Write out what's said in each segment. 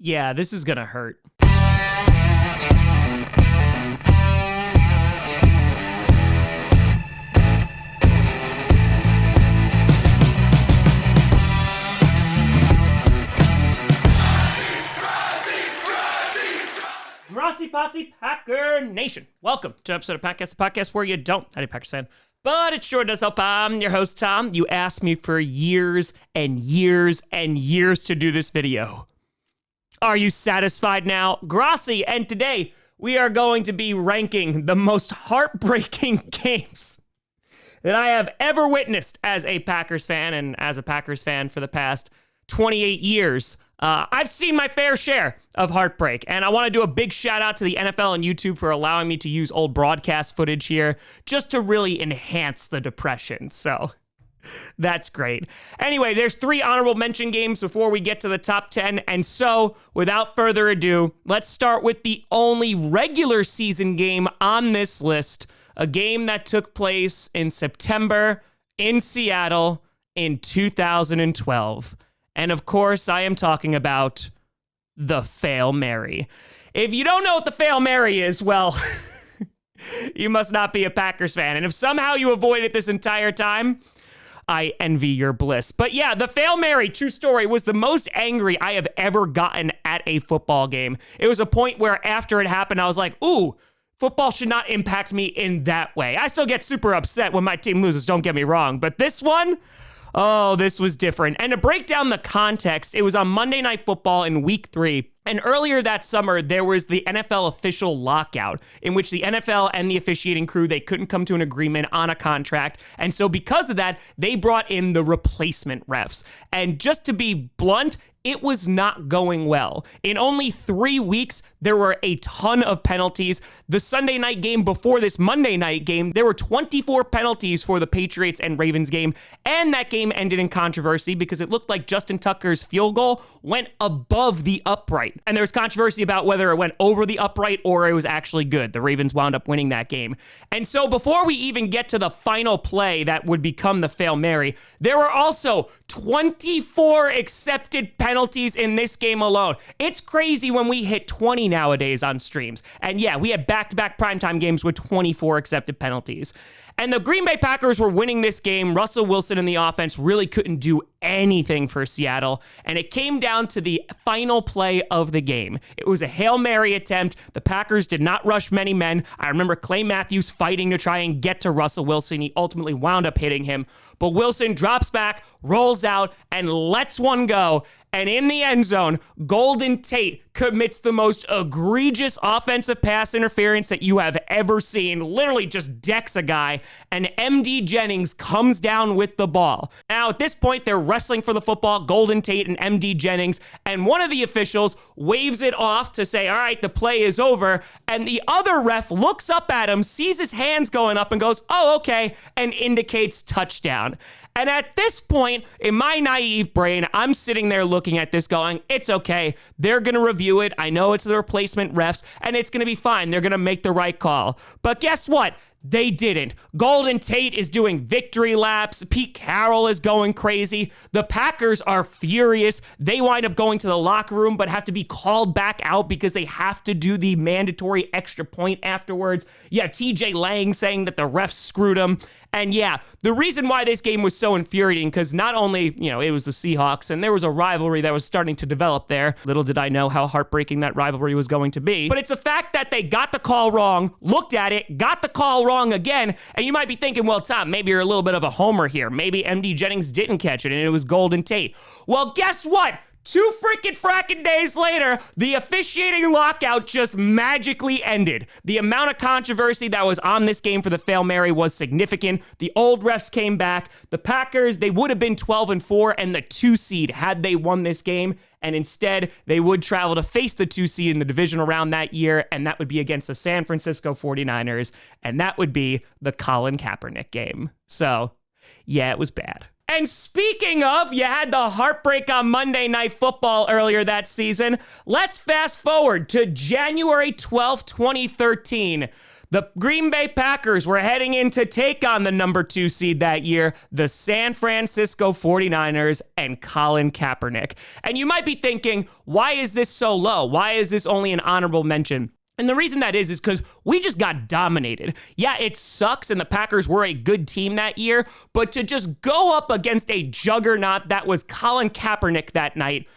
Yeah, this is gonna hurt. Grossi Posse Packer Nation. Welcome to an episode of the podcast where you don't have a Packers fan, but it sure does help. I'm your host, Tom. You asked me for years and years and years to do this video. Are you satisfied now? Grossi, and today we are going to be ranking the most heartbreaking games that I have ever witnessed as a Packers fan, and as a Packers fan for the past 28 years. I've seen my fair share of heartbreak, and I want to do a big shout out to the NFL and YouTube for allowing me to use old broadcast footage here just to really enhance the depression. So that's great. Anyway, there's 3 honorable mention games before we get to the top 10. And so without further ado, let's start with the only regular season game on this list, a game that took place in September in Seattle in 2012. And of course, I am talking about the Fail Mary. If you don't know what the Fail Mary is, well, you must not be a Packers fan. And if somehow you avoided it this entire time, I envy your bliss. But yeah, the Fail Mary, true story, was the most angry I have ever gotten at a football game. It was a point where after it happened, I was like, ooh, football should not impact me in that way. I still get super upset when my team loses, don't get me wrong. But this one, oh, this was different. And to break down the context, it was on Monday Night Football in Week 3. And earlier that summer, there was the NFL official lockout in which the NFL and the officiating crew, they couldn't come to an agreement on a contract. And so because of that, they brought in the replacement refs. And just to be blunt, it was not going well. In only 3 weeks, there were a ton of penalties. The Sunday night game before this Monday night game, there were 24 penalties for the Patriots and Ravens game. And that game ended in controversy because it looked like Justin Tucker's field goal went above the upright. And there was controversy about whether it went over the upright or it was actually good. The Ravens wound up winning that game. And so before we even get to the final play that would become the Fail Mary, there were also 24 accepted penalties in this game alone. It's crazy when we hit 20 nowadays on streams. And yeah, we had back-to-back primetime games with 24 accepted penalties. And the Green Bay Packers were winning this game. Russell Wilson and the offense really couldn't do anything for Seattle. And it came down to the final play of the game. It was a Hail Mary attempt. The Packers did not rush many men. I remember Clay Matthews fighting to try and get to Russell Wilson. He ultimately wound up hitting him. But Wilson drops back, rolls out, and lets one go. And in the end zone, Golden Tate commits the most egregious offensive pass interference that you have ever seen. Literally just decks a guy, and MD Jennings comes down with the ball. Now, at this point, they're wrestling for the football, Golden Tate and MD Jennings, and one of the officials waves it off to say, all right, the play is over, and the other ref looks up at him, sees his hands going up, and goes, oh, okay, and indicates touchdown. And at this point, in my naive brain, I'm sitting there looking at this going, it's okay. They're going to review it. I know it's the replacement refs, and it's going to be fine. They're going to make the right call. But guess what? They didn't. Golden Tate is doing victory laps. Pete Carroll is going crazy. The Packers are furious. They wind up going to the locker room, but have to be called back out because they have to do the mandatory extra point afterwards. Yeah, TJ Lang saying that the refs screwed him. And yeah, the reason why this game was so infuriating, because not only, it was the Seahawks, and there was a rivalry that was starting to develop there. Little did I know how heartbreaking that rivalry was going to be. But it's the fact that they got the call wrong, looked at it, got the call wrong again, and you might be thinking, well, Tom, maybe you're a little bit of a homer here. Maybe MD Jennings didn't catch it, and it was Golden Tate. Well, guess what? 2 freaking fracking days later, the officiating lockout just magically ended. The amount of controversy that was on this game for the Fail Mary was significant. The old refs came back. The Packers, they would have been 12-4 and the 2 seed had they won this game. And instead, they would travel to face the 2 seed in the divisional round that year, and that would be against the San Francisco 49ers, and that would be the Colin Kaepernick game. So, yeah, it was bad. And speaking of, you had the heartbreak on Monday Night Football earlier that season. Let's fast forward to January 12th, 2013. The Green Bay Packers were heading in to take on the number 2 seed that year, the San Francisco 49ers and Colin Kaepernick. And you might be thinking, why is this so low? Why is this only an honorable mention? And the reason that is because we just got dominated. Yeah, it sucks, and the Packers were a good team that year, but to just go up against a juggernaut that was Colin Kaepernick that night,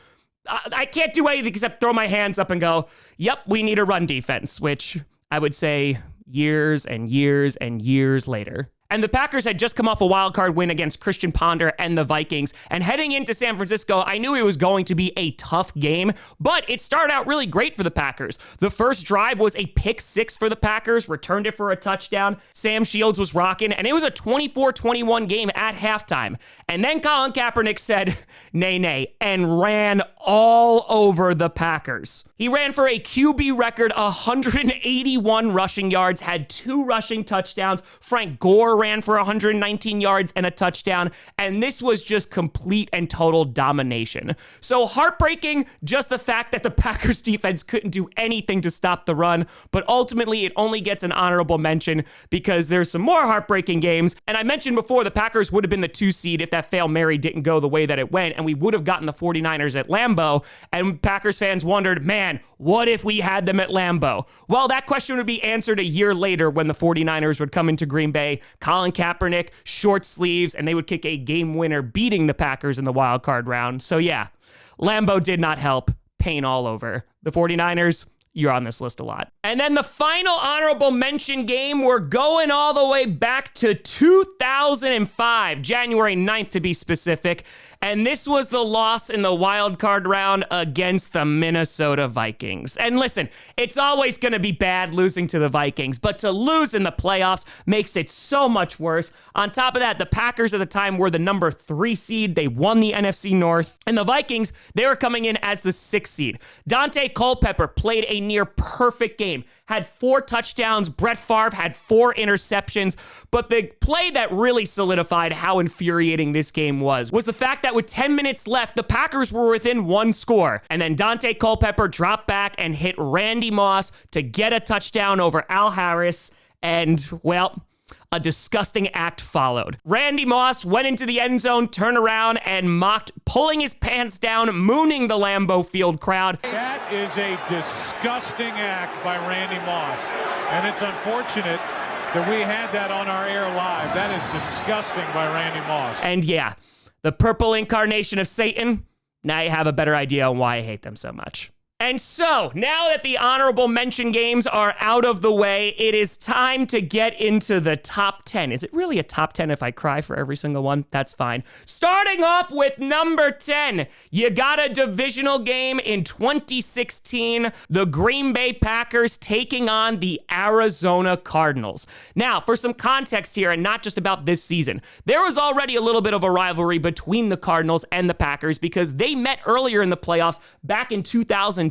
I can't do anything except throw my hands up and go, yep, we need a run defense, which I would say years and years and years later. And the Packers had just come off a wild card win against Christian Ponder and the Vikings. And heading into San Francisco, I knew it was going to be a tough game, but it started out really great for the Packers. The first drive was a pick 6 for the Packers, returned it for a touchdown. Sam Shields was rocking, and it was a 24-21 game at halftime. And then Colin Kaepernick said, nay, and ran all over the Packers. He ran for a QB record 181 rushing yards, had 2 rushing touchdowns. Frank Gore ran for 119 yards and a touchdown, and this was just complete and total domination. So heartbreaking, just the fact that the Packers defense couldn't do anything to stop the run, but ultimately it only gets an honorable mention because there's some more heartbreaking games. And I mentioned before the Packers would have been the 2 seed if that Hail Mary didn't go the way that it went, and we would have gotten the 49ers at Lambeau, and Packers fans wondered, man, what if we had them at Lambeau? Well, that question would be answered a year later when the 49ers would come into Green Bay, Colin Kaepernick, short sleeves, and they would kick a game winner, beating the Packers in the wild card round. So yeah, Lambeau did not help. Pain all over. The 49ers, you're on this list a lot. And then the final honorable mention game, we're going all the way back to 2005, January 9th to be specific. And this was the loss in the wild card round against the Minnesota Vikings. And listen, it's always going to be bad losing to the Vikings, but to lose in the playoffs makes it so much worse. On top of that, the Packers at the time were the number 3 seed. They won the NFC North. And the Vikings, they were coming in as the 6th seed. Dante Culpepper played a near perfect game, had 4 touchdowns. Brett Favre had 4 interceptions. But the play that really solidified how infuriating this game was the fact that with 10 minutes left, the Packers were within 1 score. And then Dante Culpepper dropped back and hit Randy Moss to get a touchdown over Al Harris. And, well, a disgusting act followed. Randy Moss went into the end zone, turned around, and mocked, pulling his pants down, mooning the Lambeau Field crowd. That is a disgusting act by Randy Moss. And it's unfortunate that we had that on our air live. That is disgusting by Randy Moss. And yeah, the purple incarnation of Satan, now you have a better idea on why I hate them so much. And so, now that the honorable mention games are out of the way, it is time to get into the top 10. Is it really a top 10 if I cry for every single one? That's fine. Starting off with number 10, you got a divisional game in 2016, the Green Bay Packers taking on the Arizona Cardinals. Now, for some context here, and not just about this season, there was already a little bit of a rivalry between the Cardinals and the Packers because they met earlier in the playoffs back in 2010.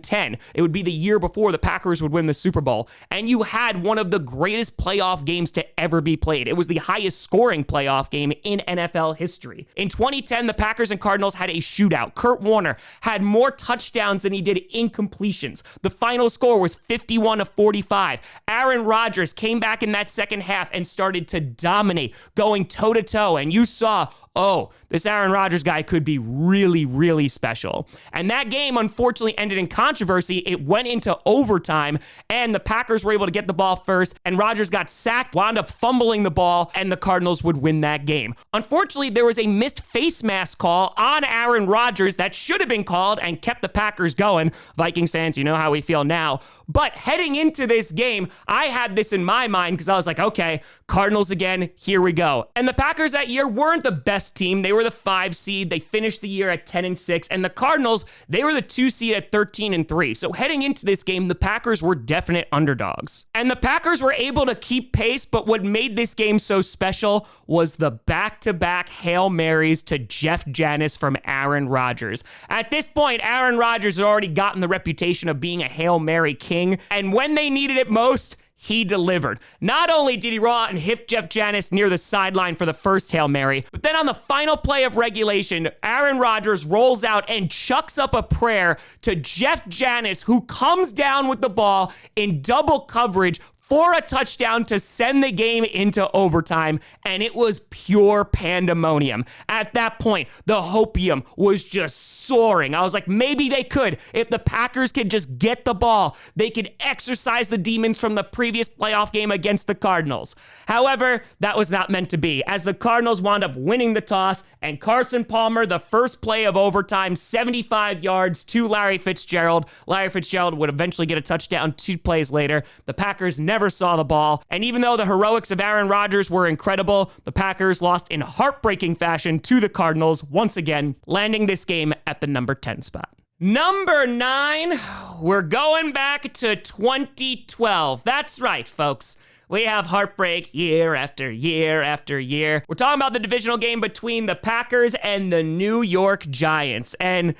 It would be the year before the Packers would win the Super Bowl. And you had one of the greatest playoff games to ever be played. It was the highest scoring playoff game in NFL history. In 2010, the Packers and Cardinals had a shootout. Kurt Warner had more touchdowns than he did incompletions. The final score was 51-45. Aaron Rodgers came back in that second half and started to dominate, going toe-to-toe. And you saw, oh, this Aaron Rodgers guy could be really, really special. And that game, unfortunately, ended in controversy. It went into overtime, and the Packers were able to get the ball first, and Rodgers got sacked, wound up fumbling the ball, and the Cardinals would win that game. Unfortunately, there was a missed face mask call on Aaron Rodgers that should have been called and kept the Packers going. Vikings fans, you know how we feel now. But heading into this game, I had this in my mind because I was like, okay, Cardinals again, here we go. And the Packers that year weren't the best team. They were the 5 seed. They finished the year at 10-6. And the Cardinals, they were the 2 seed at 13-3. So heading into this game, the Packers were definite underdogs. And the Packers were able to keep pace, but what made this game so special was the back-to-back Hail Marys to Jeff Janis from Aaron Rodgers. At this point, Aaron Rodgers had already gotten the reputation of being a Hail Mary king. And when they needed it most, he delivered. Not only did he roll out and hit Jeff Janis near the sideline for the first Hail Mary, but then on the final play of regulation, Aaron Rodgers rolls out and chucks up a prayer to Jeff Janis, who comes down with the ball in double coverage, for a touchdown to send the game into overtime, and it was pure pandemonium. At that point, the hopium was just soaring. I was like, maybe they could. If the Packers could just get the ball, they could exorcise the demons from the previous playoff game against the Cardinals. However, that was not meant to be, as the Cardinals wound up winning the toss, and Carson Palmer, the first play of overtime, 75 yards to Larry Fitzgerald. Larry Fitzgerald would eventually get a touchdown 2 plays later. The Packers never saw the ball, and even though the heroics of Aaron Rodgers were incredible, the Packers lost in heartbreaking fashion to the Cardinals once again, landing this game at the number 10 spot. Number 9, we're going back to 2012. That's right, folks. We have heartbreak year after year after year. We're talking about the divisional game between the Packers and the New York Giants. And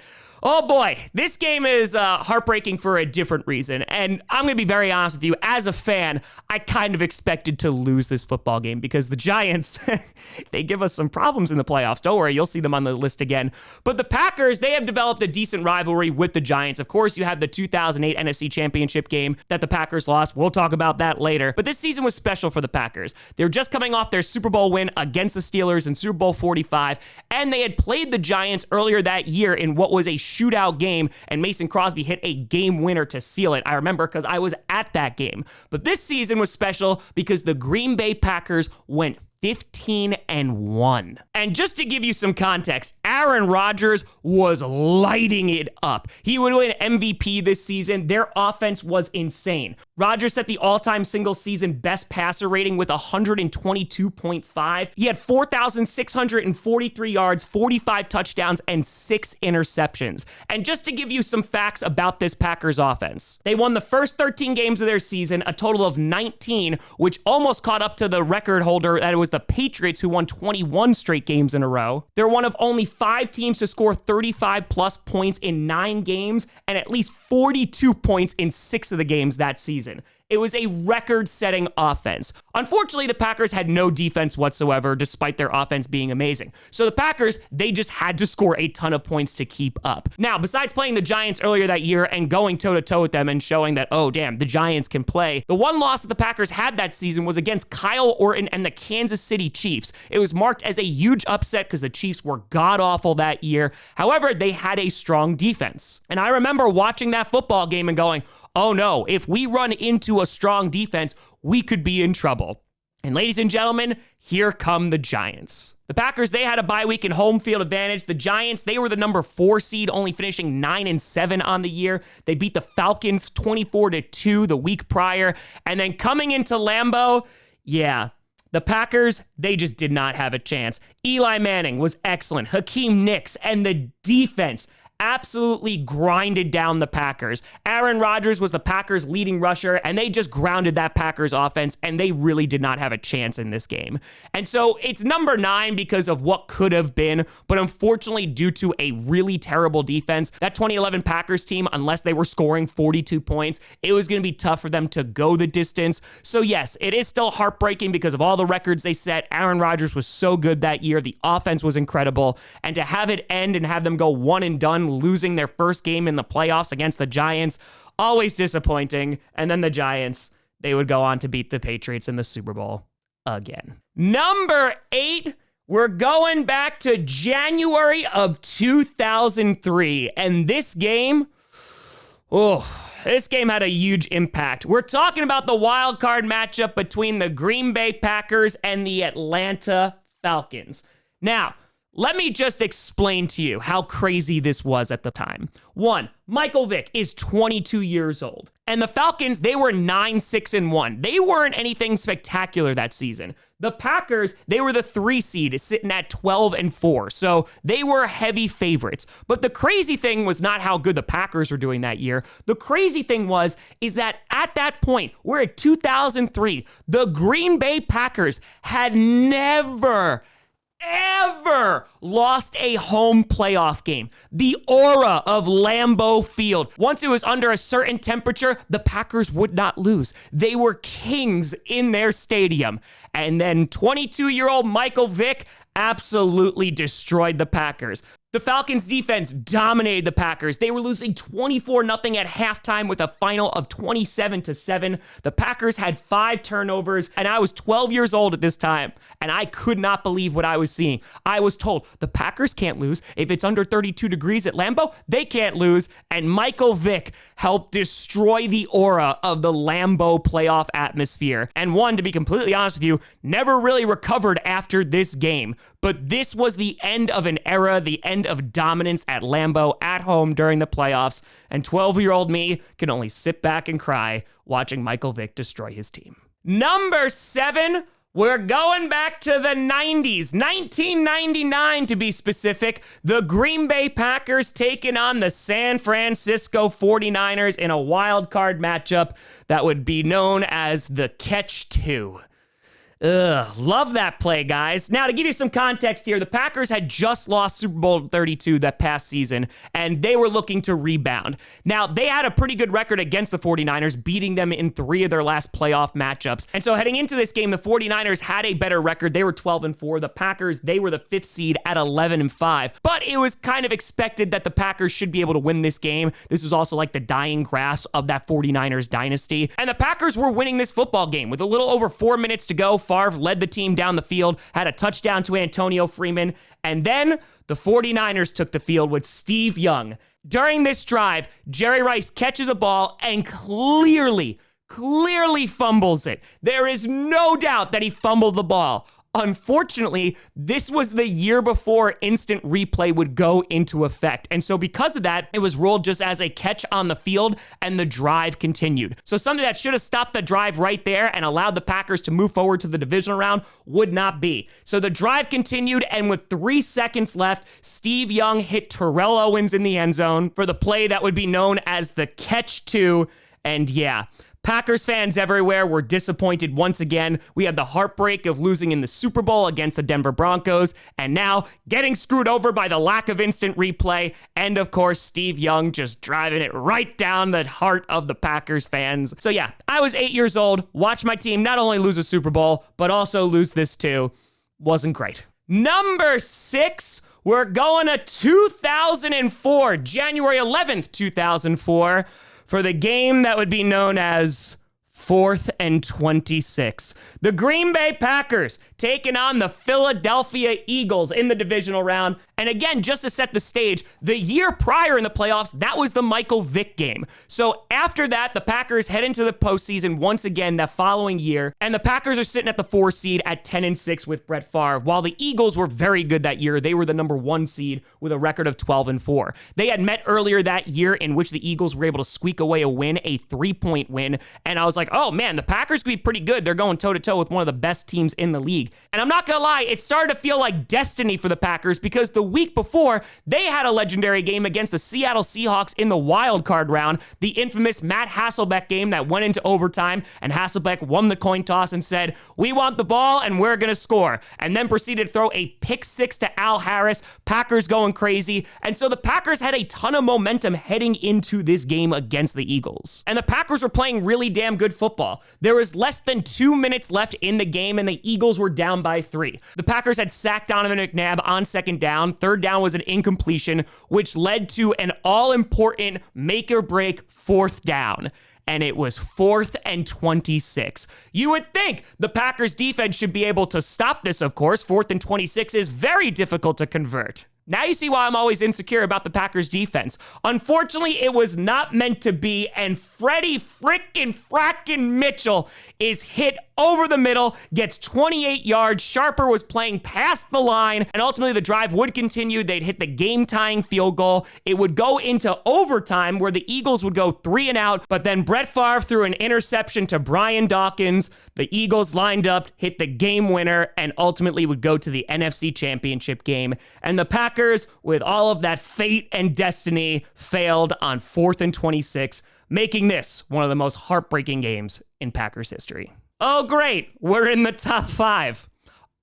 oh boy, this game is heartbreaking for a different reason. And I'm going to be very honest with you. As a fan, I kind of expected to lose this football game because the Giants, they give us some problems in the playoffs. Don't worry, you'll see them on the list again. But the Packers, they have developed a decent rivalry with the Giants. Of course, you have the 2008 NFC Championship game that the Packers lost. We'll talk about that later. But this season was special for the Packers. They're just coming off their Super Bowl win against the Steelers in Super Bowl 45. And they had played the Giants earlier that year in what was a shootout game, and Mason Crosby hit a game winner to seal it. I remember because I was at that game. But this season was special because the Green Bay Packers went 15-1. And just to give you some context, Aaron Rodgers was lighting it up. He would win MVP this season. Their offense was insane. Rodgers set the all-time single-season best passer rating with 122.5. He had 4,643 yards, 45 touchdowns, and 6 interceptions. And just to give you some facts about this Packers offense, they won the first 13 games of their season, a total of 19, which almost caught up to the record holder that it was the Patriots, who won 21 straight games in a row. They're one of only 5 teams to score 35-plus points in 9 games and at least 42 points in 6 of the games that season. It was a record-setting offense. Unfortunately, the Packers had no defense whatsoever, despite their offense being amazing. So the Packers, they just had to score a ton of points to keep up. Now, besides playing the Giants earlier that year and going toe-to-toe with them and showing that, oh, damn, the Giants can play, the one loss that the Packers had that season was against Kyle Orton and the Kansas City Chiefs. It was marked as a huge upset because the Chiefs were god-awful that year. However, they had a strong defense. And I remember watching that football game and going, oh no, if we run into a strong defense, we could be in trouble. And ladies and gentlemen, here come the Giants. The Packers, they had a bye week and home field advantage. The Giants, they were the number 4 seed, only finishing 9-7 on the year. They beat the Falcons 24-2 the week prior. And then coming into Lambeau, yeah, the Packers, they just did not have a chance. Eli Manning was excellent. Hakeem Nicks and the defense absolutely grinded down the Packers. Aaron Rodgers was the Packers' leading rusher, and they just grounded that Packers offense, and they really did not have a chance in this game. And so it's number 9 because of what could have been, but unfortunately, due to a really terrible defense, that 2011 Packers team, unless they were scoring 42 points, it was going to be tough for them to go the distance. So yes, it is still heartbreaking because of all the records they set. Aaron Rodgers was so good that year. The offense was incredible, and to have it end and have them go one and done, losing their first game in the playoffs against the Giants, always disappointing. And then the Giants, they would go on to beat the Patriots in the Super Bowl again. Number 8, we're going back to January of 2003. And this game, this game had a huge impact. We're talking about the wild card matchup between the Green Bay Packers and the Atlanta Falcons. Now, let me just explain to you how crazy this was at the time. 1, Michael Vick is 22 years old. And the Falcons, they were 9-6-1. They weren't anything spectacular that season. The Packers, they were the 3 seed, sitting at 12-4. So they were heavy favorites. But the crazy thing was not how good the Packers were doing that year. The crazy thing is that at that point, we're at 2003, the Green Bay Packers had never lost a home playoff game. The aura of Lambeau Field. Once it was under a certain temperature, the Packers would not lose. They were kings in their stadium. And then 22-year-old Michael Vick absolutely destroyed the Packers. The Falcons defense dominated the Packers. They were losing 24-0 at halftime with a final of 27-7. The Packers had 5 turnovers, and I was 12 years old at this time, and I could not believe what I was seeing. I was told the Packers can't lose. If it's under 32 degrees at Lambeau, they can't lose, and Michael Vick helped destroy the aura of the Lambeau playoff atmosphere. And one, to be completely honest with you, never really recovered after this game. But this was the end of an era, the end of dominance at Lambeau at home during the playoffs, and 12-year-old me can only sit back and cry watching Michael Vick destroy his team. Number 7, we're going back to the 90s, 1999 to be specific. The Green Bay Packers taking on the San Francisco 49ers in a wild card matchup that would be known as the Catch 2. Love that play, guys. Now, to give you some context here, the Packers had just lost Super Bowl 32 that past season, and they were looking to rebound. Now, they had a pretty good record against the 49ers, beating them in 3 of their last playoff matchups. And so heading into this game, the 49ers had a better record. They were 12-4. The Packers, they were the 5th seed at 11-5. But it was kind of expected that the Packers should be able to win this game. This was also like the dying grass of that 49ers dynasty. And the Packers were winning this football game with a little over 4 minutes to go. Favre led the team down the field, had a touchdown to Antonio Freeman, and then the 49ers took the field with Steve Young. During this drive, Jerry Rice catches a ball and clearly fumbles it. There is no doubt that he fumbled the ball. Unfortunately, this was the year before instant replay would go into effect. And so because of that, it was ruled just as a catch on the field and the drive continued. So something that should have stopped the drive right there and allowed the Packers to move forward to the divisional round would not be. So the drive continued, and with 3 seconds left, Steve Young hit Terrell Owens in the end zone for the play that would be known as the Catch 2. And yeah, Packers fans everywhere were disappointed once again. We had the heartbreak of losing in the Super Bowl against the Denver Broncos, and now getting screwed over by the lack of instant replay, and of course, Steve Young just driving it right down the heart of the Packers fans. So yeah, I was 8 years old, watched my team not only lose a Super Bowl, but also lose this too. Wasn't great. Number 6, we're going to 2004, January 11th, 2004. For the game that would be known as 4th and 26. The Green Bay Packers taking on the Philadelphia Eagles in the divisional round. And again, just to set the stage, the year prior in the playoffs, that was the Michael Vick game. So after that, the Packers head into the postseason once again that following year. And the Packers are sitting at the 4 seed at 10-6 with Brett Favre, while the Eagles were very good that year. They were the number 1 seed with a record of 12-4. They had met earlier that year in which the Eagles were able to squeak away a win, a 3-point win. And I was like, oh man, the Packers could be pretty good. They're going toe-to-toe with one of the best teams in the league. And I'm not gonna lie, it started to feel like destiny for the Packers because the week before, they had a legendary game against the Seattle Seahawks in the wild card round, the infamous Matt Hasselbeck game that went into overtime, and Hasselbeck won the coin toss and said, we want the ball and we're gonna score, and then proceeded to throw a pick 6 to Al Harris. Packers going crazy. And so the Packers had a ton of momentum heading into this game against the Eagles. And the Packers were playing really damn good football. There was less than 2 minutes left in the game, and the Eagles were down by 3. The Packers had sacked Donovan McNabb on 2nd down. 3rd down was an incompletion, which led to an all-important make-or-break 4th down. And it was 4th and 26. You would think the Packers defense should be able to stop this, of course. 4th and 26 is very difficult to convert. Now you see why I'm always insecure about the Packers defense. Unfortunately, it was not meant to be, and Freddie frackin' Mitchell is hit over the middle, gets 28 yards. Sharper was playing past the line, and ultimately the drive would continue. They'd hit the game-tying field goal. It would go into overtime where the Eagles would go 3 and out, but then Brett Favre threw an interception to Brian Dawkins. The Eagles lined up, hit the game winner, and ultimately would go to the NFC Championship game. And the Packers, with all of that fate and destiny, failed on 4th and 26, making this one of the most heartbreaking games in Packers history. Oh, great. We're in the top 5.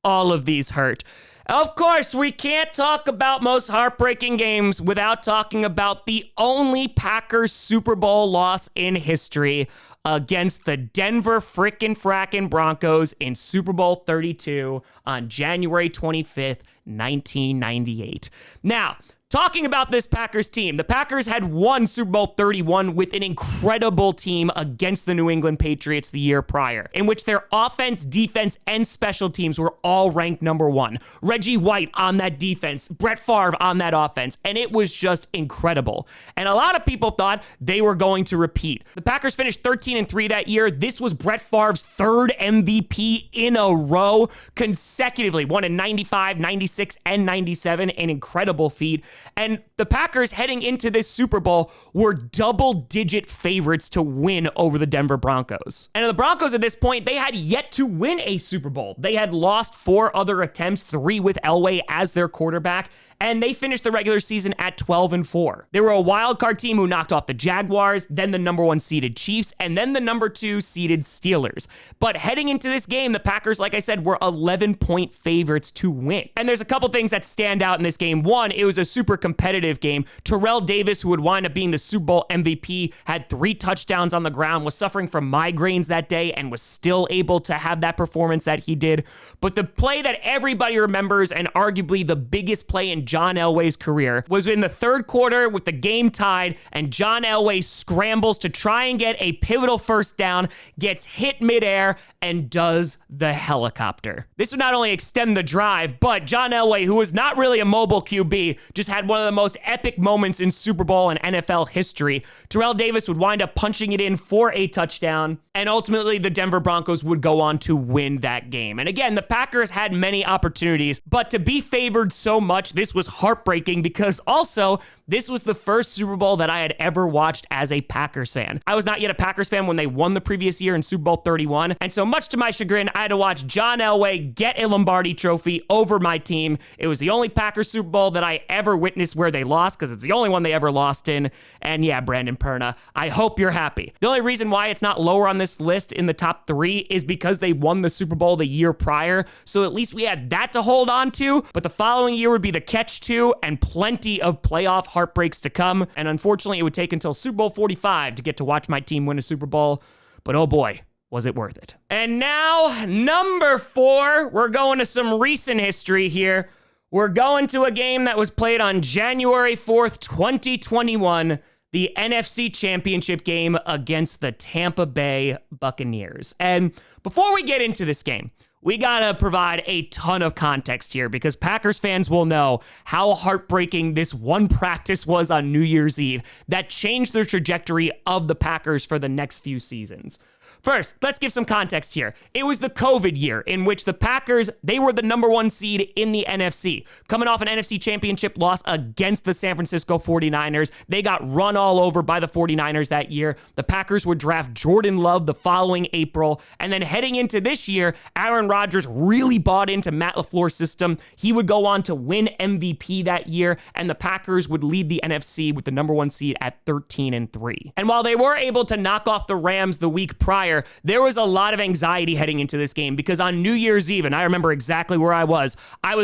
All of these hurt. Of course, we can't talk about most heartbreaking games without talking about the only Packers Super Bowl loss in history against the Denver frackin' Broncos in Super Bowl 32 on January 25th, 1998. Now, talking about this Packers team, the Packers had won Super Bowl 31 with an incredible team against the New England Patriots the year prior, in which their offense, defense, and special teams were all ranked number one. Reggie White on that defense, Brett Favre on that offense, and it was just incredible. And a lot of people thought they were going to repeat. The Packers finished 13-3 that year. This was Brett Favre's third MVP in a row, consecutively won in 95, 96, and 97, an incredible feat. And the Packers heading into this Super Bowl were double-digit favorites to win over the Denver Broncos. And the Broncos at this point, they had yet to win a Super Bowl. They had lost 4 other attempts, 3 with Elway as their quarterback, and they finished the regular season at 12-4. They were a wild card team who knocked off the Jaguars, then the number 1 seeded Chiefs, and then the number 2 seeded Steelers. But heading into this game, the Packers, like I said, were 11-point favorites to win. And there's a couple things that stand out in this game. One, it was a super competitive game. Terrell Davis, who would wind up being the Super Bowl MVP, had 3 touchdowns on the ground, was suffering from migraines that day, and was still able to have that performance that he did. But the play that everybody remembers, and arguably the biggest play in John Elway's career, was in the third quarter with the game tied, and John Elway scrambles to try and get a pivotal first down, gets hit midair, and does the helicopter. This would not only extend the drive, but John Elway, who was not really a mobile QB, just had one of the most epic moments in Super Bowl and NFL history. Terrell Davis would wind up punching it in for a touchdown, and ultimately the Denver Broncos would go on to win that game. And again, the Packers had many opportunities, but to be favored so much, this was heartbreaking, because also this was the first Super Bowl that I had ever watched as a Packers fan. I was not yet a Packers fan when they won the previous year in Super Bowl 31, and so much to my chagrin, I had to watch John Elway get a Lombardi trophy over my team. It was the only Packers Super Bowl that I ever witnessed where they lost, because it's the only one they ever lost in. And yeah, Brandon Perna, I hope you're happy. The only reason why it's not lower on this list in the top 3 is because they won the Super Bowl the year prior, so at least we had that to hold on to. But the following year would be the catch-2 and plenty of playoff heartbreaks to come. And unfortunately, it would take until Super Bowl 45 to get to watch my team win a Super Bowl. But oh boy, was it worth it. And now, number 4, we're going to some recent history here. We're going to a game that was played on January 4th, 2021, the NFC Championship game against the Tampa Bay Buccaneers. And before we get into this game, we gotta provide a ton of context here, because Packers fans will know how heartbreaking this one practice was on New Year's Eve that changed the trajectory of the Packers for the next few seasons. First, let's give some context here. It was the COVID year in which the Packers, they were the number 1 seed in the NFC. Coming off an NFC championship loss against the San Francisco 49ers, they got run all over by the 49ers that year. The Packers would draft Jordan Love the following April, and then heading into this year, Aaron Rodgers really bought into Matt LaFleur's system. He would go on to win MVP that year, and the Packers would lead the NFC with the number 1 seed at 13-3. And while they were able to knock off the Rams the week prior, there was a lot of anxiety heading into this game, because on New Year's Eve, and I remember exactly where I was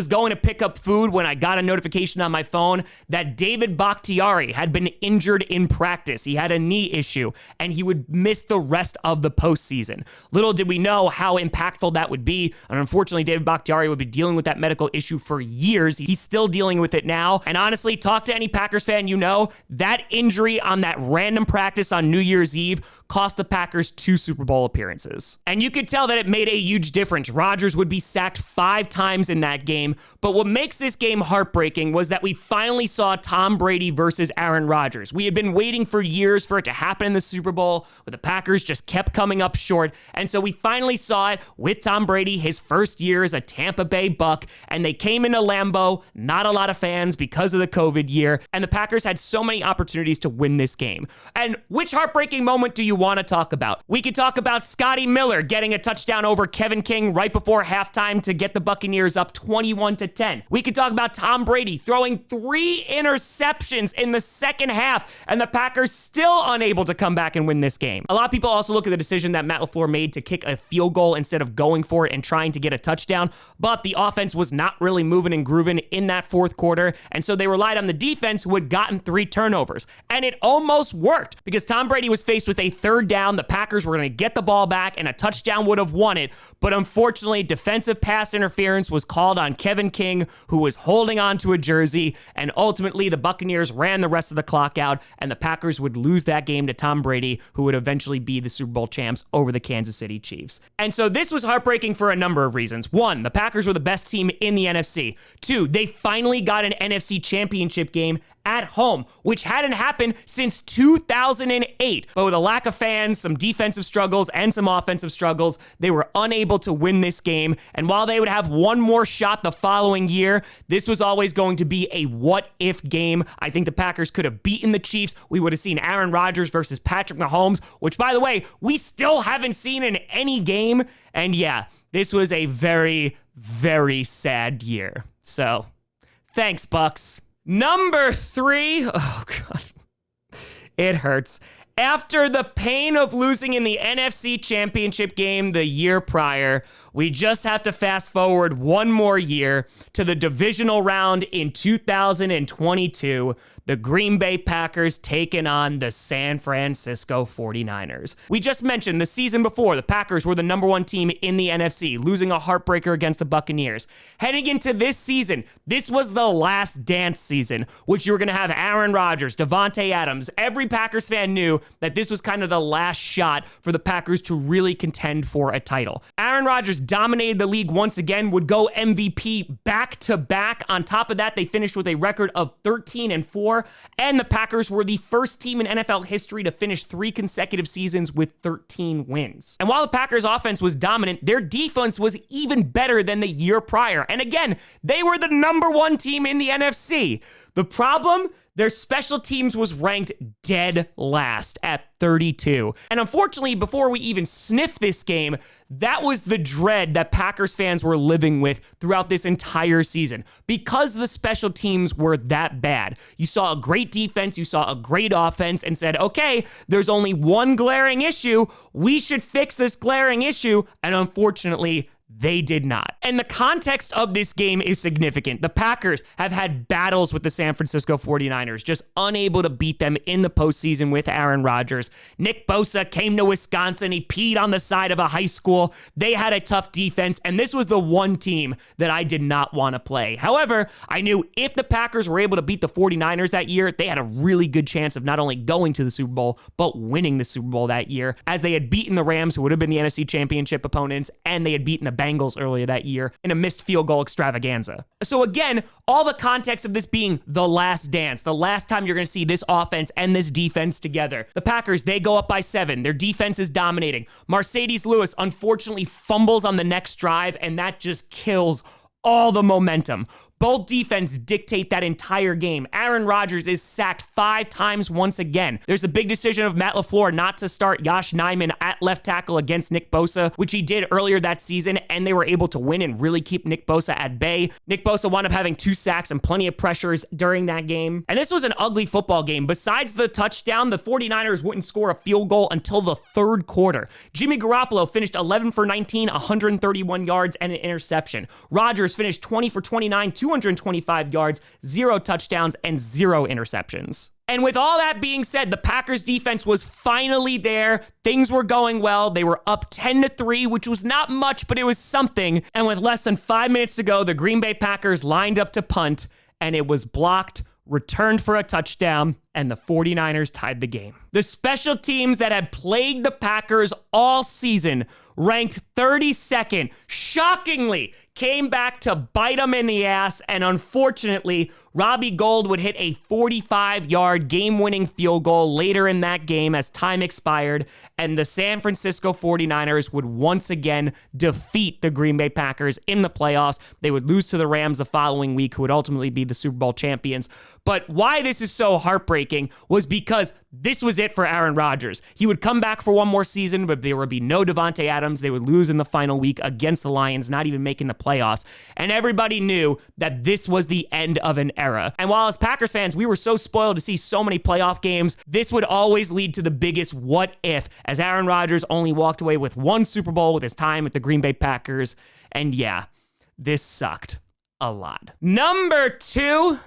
going to pick up food when I got a notification on my phone that David Bakhtiari had been injured in practice. He had a knee issue, and he would miss the rest of the postseason. Little did we know how impactful that would be, and unfortunately, David Bakhtiari would be dealing with that medical issue for years. He's still dealing with it now, and honestly, talk to any Packers fan you know, that injury on that random practice on New Year's Eve cost the Packers 2 Super Bowl appearances. And you could tell that it made a huge difference. Rodgers would be sacked 5 times in that game, but what makes this game heartbreaking was that we finally saw Tom Brady versus Aaron Rodgers. We had been waiting for years for it to happen in the Super Bowl, but the Packers just kept coming up short, and so we finally saw it with Tom Brady, his first year as a Tampa Bay Buck, and they came into Lambeau, not a lot of fans because of the COVID year, and the Packers had so many opportunities to win this game. And which heartbreaking moment do you want to talk about? We could talk about Scotty Miller getting a touchdown over Kevin King right before halftime to get the Buccaneers up 21-10. We could talk about Tom Brady throwing 3 interceptions in the second half, and the Packers still unable to come back and win this game. A lot of people also look at the decision that Matt LaFleur made to kick a field goal instead of going for it and trying to get a touchdown, but the offense was not really moving and grooving in that fourth quarter, and so they relied on the defense, who had gotten 3 turnovers. And it almost worked, because Tom Brady was faced with a third down. The Packers were going to get the ball back, and a touchdown would have won it, but unfortunately, defensive pass interference was called on Kevin King, who was holding on to a jersey, and ultimately the Buccaneers ran the rest of the clock out, and the Packers would lose that game to Tom Brady, who would eventually be the Super Bowl champs over the Kansas City Chiefs. And so this was heartbreaking for a number of reasons. 1, the Packers were the best team in the NFC. 2, they finally got an NFC championship game at home, which hadn't happened since 2008. But with a lack of fans, some defensive struggles, and some offensive struggles, they were unable to win this game. And while they would have one more shot the following year, this was always going to be a what-if game. I think the Packers could have beaten the Chiefs. We would have seen Aaron Rodgers versus Patrick Mahomes, which, by the way, we still haven't seen in any game. And yeah, this was a very, very sad year. So, thanks, Bucks. Number 3, oh God, it hurts. After the pain of losing in the NFC Championship game the year prior, we just have to fast forward one more year to the divisional round in 2022. The Green Bay Packers taking on the San Francisco 49ers. We just mentioned the season before, the Packers were the number 1 team in the NFC, losing a heartbreaker against the Buccaneers. Heading into this season, this was the last dance season, which you were going to have Aaron Rodgers, Devontae Adams. Every Packers fan knew that this was kind of the last shot for the Packers to really contend for a title. Aaron Rodgers dominated the league once again, would go MVP back-to-back. On top of that, they finished with a record of 13-4. And the Packers were the first team in NFL history to finish 3 consecutive seasons with 13 wins. And while the Packers offense was dominant, their defense was even better than the year prior. And again, they were the number 1 team in the NFC. The problem? Their special teams was ranked dead last at 32. And unfortunately, before we even sniffed this game, that was the dread that Packers fans were living with throughout this entire season, because the special teams were that bad. You saw a great defense, you saw a great offense, and said, okay, there's only one glaring issue. We should fix this glaring issue. And unfortunately, they did not. And the context of this game is significant. The Packers have had battles with the San Francisco 49ers, just unable to beat them in the postseason with Aaron Rodgers. Nick Bosa came to Wisconsin. He peed on the side of a high school. They had a tough defense, and this was the one team that I did not want to play. However, I knew if the Packers were able to beat the 49ers that year, they had a really good chance of not only going to the Super Bowl, but winning the Super Bowl that year, as they had beaten the Rams, who would have been the NFC Championship opponents, and they had beaten the Bengals earlier that year in a missed field goal extravaganza. So again, all the context of this being the last dance, the last time you're going to see this offense and this defense together. The Packers, they go up by 7. Their defense is dominating. Mercedes Lewis unfortunately fumbles on the next drive, and that just kills all the momentum. Both defense dictate that entire game. Aaron Rodgers is sacked 5 times once again. There's a big decision of Matt LaFleur not to start Josh Nijman at left tackle against Nick Bosa, which he did earlier that season, and they were able to win and really keep Nick Bosa at bay. Nick Bosa wound up having 2 sacks and plenty of pressures during that game. And this was an ugly football game. Besides the touchdown, the 49ers wouldn't score a field goal until the 3rd quarter. Jimmy Garoppolo finished 11 for 19, 131 yards, and an interception. Rodgers finished 20 for 29, 225 yards, 0 touchdowns, and 0 interceptions. And with all that being said, the Packers defense was finally there. Things were going well. They were up 10-3, which was not much, but it was something. And with less than 5 minutes to go, the Green Bay Packers lined up to punt, and it was blocked, returned for a touchdown, and the 49ers tied the game. The special teams that had plagued the Packers all season, ranked 32nd, shockingly came back to bite them in the ass, and unfortunately, Robbie Gould would hit a 45-yard game-winning field goal later in that game as time expired, and the San Francisco 49ers would once again defeat the Green Bay Packers in the playoffs. They would lose to the Rams the following week, who would ultimately be the Super Bowl champions. But why this is so heartbreaking was because this was it for Aaron Rodgers. He would come back for one more season, but there would be no Devontae Adams. They would lose in the final week against the Lions, not even making the playoffs. And everybody knew that this was the end of an era. And while as Packers fans, we were so spoiled to see so many playoff games, this would always lead to the biggest what if, as Aaron Rodgers only walked away with one Super Bowl with his time with the Green Bay Packers. And yeah, this sucked a lot. Number 2,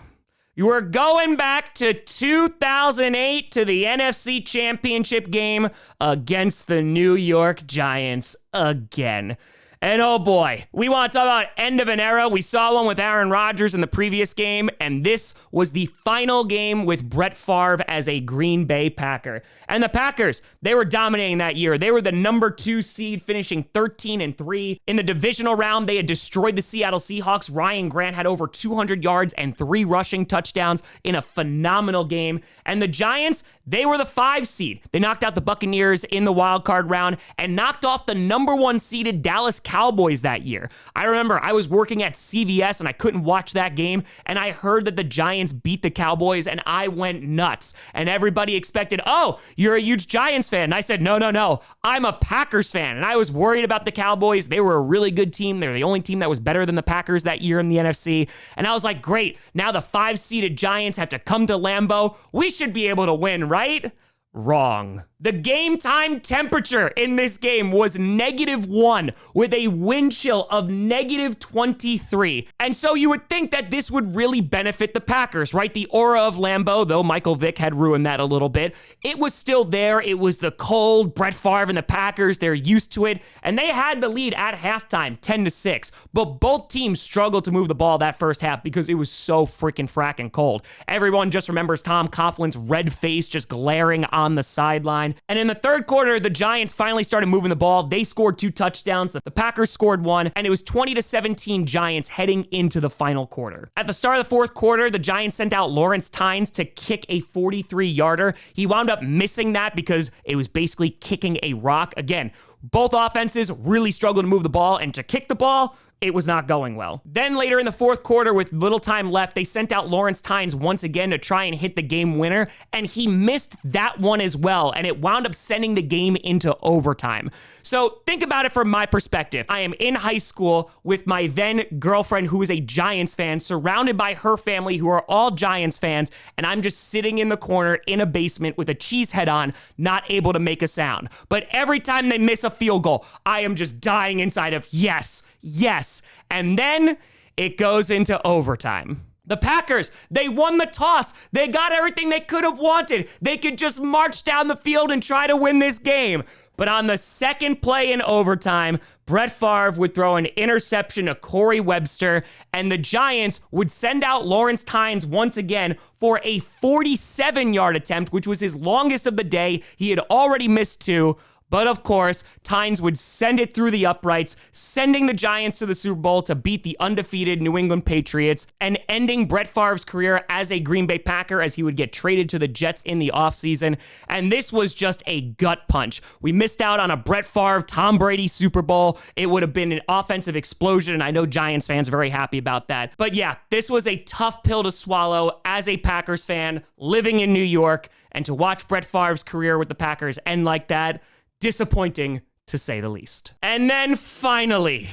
you were going back to 2008 to the NFC Championship game against the New York Giants again. And oh boy, we want to talk about end of an era. We saw one with Aaron Rodgers in the previous game, and this was the final game with Brett Favre as a Green Bay Packer. And the Packers, they were dominating that year. They were the number 2 seed, finishing 13-3. In the divisional round, they had destroyed the Seattle Seahawks. Ryan Grant had over 200 yards and 3 rushing touchdowns in a phenomenal game. And the Giants, they were the 5 seed. They knocked out the Buccaneers in the wild card round and knocked off the number 1 seeded Dallas Cowboys that year. I remember I was working at CVS and I couldn't watch that game, and I heard that the Giants beat the Cowboys and I went nuts. And everybody expected, oh, you're a huge Giants fan. And I said, no, I'm a Packers fan. And I was worried about the Cowboys. They were a really good team. They were the only team that was better than the Packers that year in the NFC. And I was like, great, now the 5 seeded Giants have to come to Lambeau. We should be able to win, right? Wrong. The game time temperature in this game was -1 with a wind chill of -23. And so you would think that this would really benefit the Packers, right? The aura of Lambeau, though Michael Vick had ruined that a little bit, it was still there. It was the cold, Brett Favre and the Packers, they're used to it. And they had the lead at halftime, 10-6. But both teams struggled to move the ball that first half because it was so freaking fracking cold. Everyone just remembers Tom Coughlin's red face just glaring on the sideline. And in the third quarter, the Giants finally started moving the ball. They scored 2 touchdowns. The Packers scored 1, and it was 20-17 Giants heading into the final quarter. At the start of the fourth quarter, the Giants sent out Lawrence Tynes to kick a 43-yarder. He wound up missing that because it was basically kicking a rock. Again, both offenses really struggled to move the ball, and to kick the ball, it was not going well. Then later in the fourth quarter, with little time left, they sent out Lawrence Tynes once again to try and hit the game winner, and he missed that one as well, and it wound up sending the game into overtime. So think about it from my perspective. I am in high school with my then girlfriend who is a Giants fan, surrounded by her family who are all Giants fans, and I'm just sitting in the corner in a basement with a cheese head on, not able to make a sound. But every time they miss a field goal, I am just dying inside of yes. And then it goes into overtime. The Packers, they won the toss. They got everything they could have wanted. They could just march down the field and try to win this game. But on the second play in overtime, Brett Favre would throw an interception to Corey Webster, and the Giants would send out Lawrence Tynes once again for a 47-yard attempt, which was his longest of the day. He had already missed 2. But of course, Tynes would send it through the uprights, sending the Giants to the Super Bowl to beat the undefeated New England Patriots and ending Brett Favre's career as a Green Bay Packer as he would get traded to the Jets in the offseason. And this was just a gut punch. We missed out on a Brett Favre, Tom Brady Super Bowl. It would have been an offensive explosion, and I know Giants fans are very happy about that. But yeah, this was a tough pill to swallow as a Packers fan living in New York, and to watch Brett Favre's career with the Packers end like that, disappointing, to say the least. And then finally,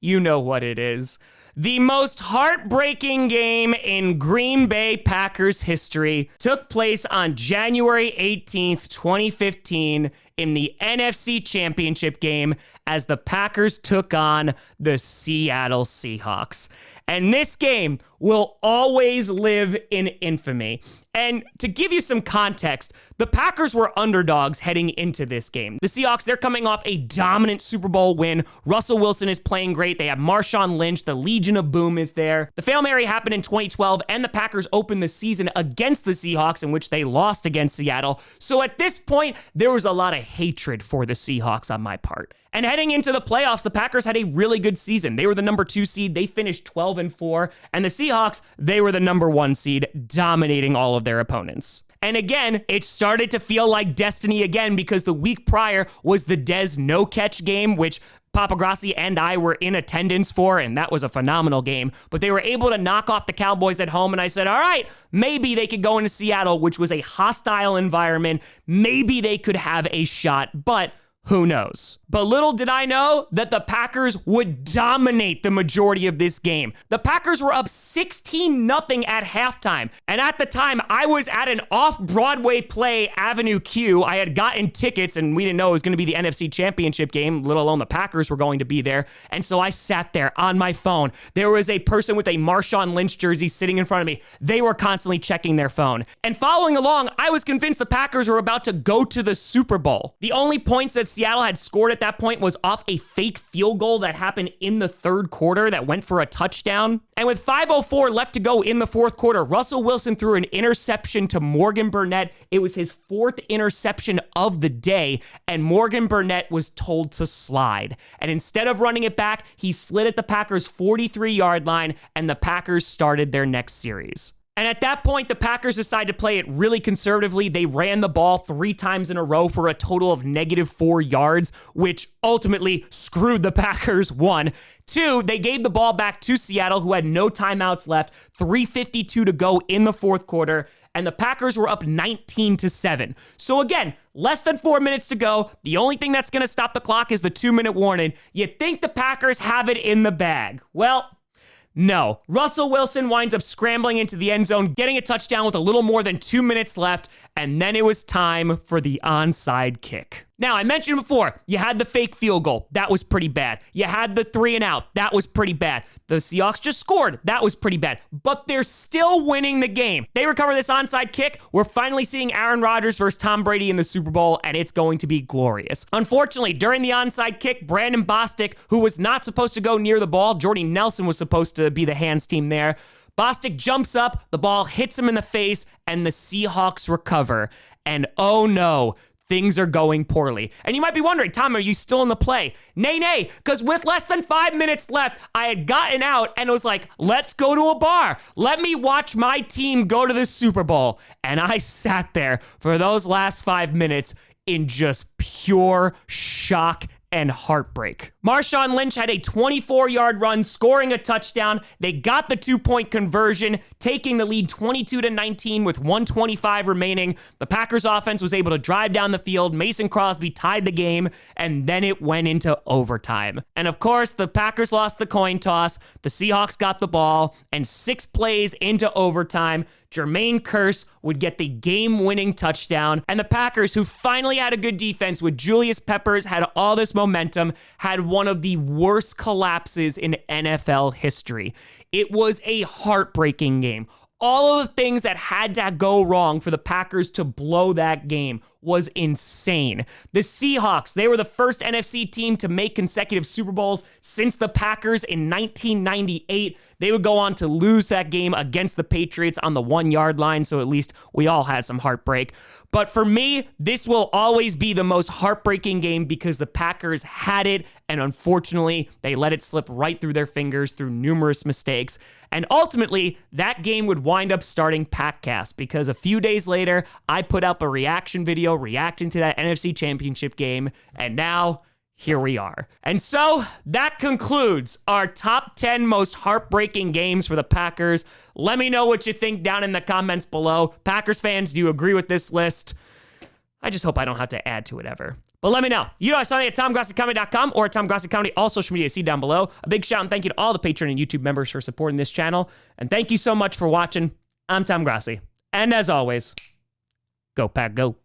you know what it is. The most heartbreaking game in Green Bay Packers history took place on January 18th, 2015 in the NFC Championship game as the Packers took on the Seattle Seahawks. And this game will always live in infamy. And to give you some context, the Packers were underdogs heading into this game. The Seahawks, they're coming off a dominant Super Bowl win. Russell Wilson is playing great. They have Marshawn Lynch. The Legion of Boom is there. The Hail Mary happened in 2012, and the Packers opened the season against the Seahawks, in which they lost against Seattle. So at this point, there was a lot of hatred for the Seahawks on my part. And heading into the playoffs, the Packers had a really good season. They were the number 2 seed. They finished 12-4. And the Seahawks, they were the number 1 seed, dominating all of their opponents. And again, it started to feel like destiny again, because the week prior was the Dez no-catch game, which Papa Grossi and I were in attendance for, and that was a phenomenal game. But they were able to knock off the Cowboys at home, and I said, all right, maybe they could go into Seattle, which was a hostile environment. Maybe they could have a shot, but who knows? But little did I know that the Packers would dominate the majority of this game. The Packers were up 16-0 at halftime. And at the time, I was at an off-Broadway play, Avenue Q. I had gotten tickets, and we didn't know it was going to be the NFC Championship game, let alone the Packers were going to be there. And so I sat there on my phone. There was a person with a Marshawn Lynch jersey sitting in front of me. They were constantly checking their phone. And following along, I was convinced the Packers were about to go to the Super Bowl. The only points that Seattle had scored at that point was off a fake field goal that happened in the third quarter that went for a touchdown. And with 5:04 left to go in the fourth quarter, Russell Wilson threw an interception to Morgan Burnett. It was his fourth interception of the day, and Morgan Burnett was told to slide. And instead of running it back, he slid at the Packers' 43-yard line, and the Packers started their next series. And at that point, the Packers decided to play it really conservatively. They ran the ball 3 times in a row for a total of -4 yards, which ultimately screwed the Packers. 1. 2, they gave the ball back to Seattle, who had no timeouts left. 3:52 to go in the fourth quarter, and the Packers were up 19-7. So again, less than 4 minutes to go. The only thing that's going to stop the clock is the 2-minute warning. You think the Packers have it in the bag? Well, no. Russell Wilson winds up scrambling into the end zone, getting a touchdown with a little more than 2 minutes left, and then it was time for the onside kick. Now, I mentioned before, you had the fake field goal. That was pretty bad. You had the 3 and out. That was pretty bad. The Seahawks just scored. That was pretty bad. But they're still winning the game. They recover this onside kick. We're finally seeing Aaron Rodgers versus Tom Brady in the Super Bowl, and it's going to be glorious. Unfortunately, during the onside kick, Brandon Bostic, who was not supposed to go near the ball, Jordy Nelson was supposed to be the hands team there. Bostic jumps up, the ball hits him in the face, and the Seahawks recover. And oh no, things are going poorly. And you might be wondering, Tom, are you still in the play? Nay, because with less than 5 minutes left, I had gotten out and was like, let's go to a bar. Let me watch my team go to the Super Bowl. And I sat there for those last 5 minutes in just pure shock and heartbreak. Marshawn Lynch had a 24-yard run, scoring a touchdown. They got the 2-point conversion, taking the lead 22-19 with 1:25 remaining. The Packers offense was able to drive down the field. Mason Crosby tied the game, and then it went into overtime. And of course, the Packers lost the coin toss. The Seahawks got the ball, and 6 plays into overtime, Jermaine Kearse would get the game-winning touchdown, and the Packers, who finally had a good defense with Julius Peppers, had all this momentum, had one of the worst collapses in NFL history. It was a heartbreaking game. All of the things that had to go wrong for the Packers to blow that game was insane. The Seahawks, they were the first NFC team to make consecutive Super Bowls since the Packers in 1998. They would go on to lose that game against the Patriots on the 1-yard line, so at least we all had some heartbreak. But for me, this will always be the most heartbreaking game because the Packers had it, and unfortunately, they let it slip right through their fingers through numerous mistakes. And ultimately, that game would wind up starting PackCast because a few days later, I put up a reaction video reacting to that NFC Championship game, and now here we are. And so that concludes our top 10 most heartbreaking games for the Packers. Let me know what you think down in the comments below. Packers fans, do you agree with this list? I just hope I don't have to add to it ever. But let me know. You know, I saw me at TomGrossiComedy.com or at Tom Grossi Comedy, all social media, see down below. A big shout and thank you to all the Patreon and YouTube members for supporting this channel. And thank you so much for watching. I'm Tom Grossi. And as always, go Pack, go.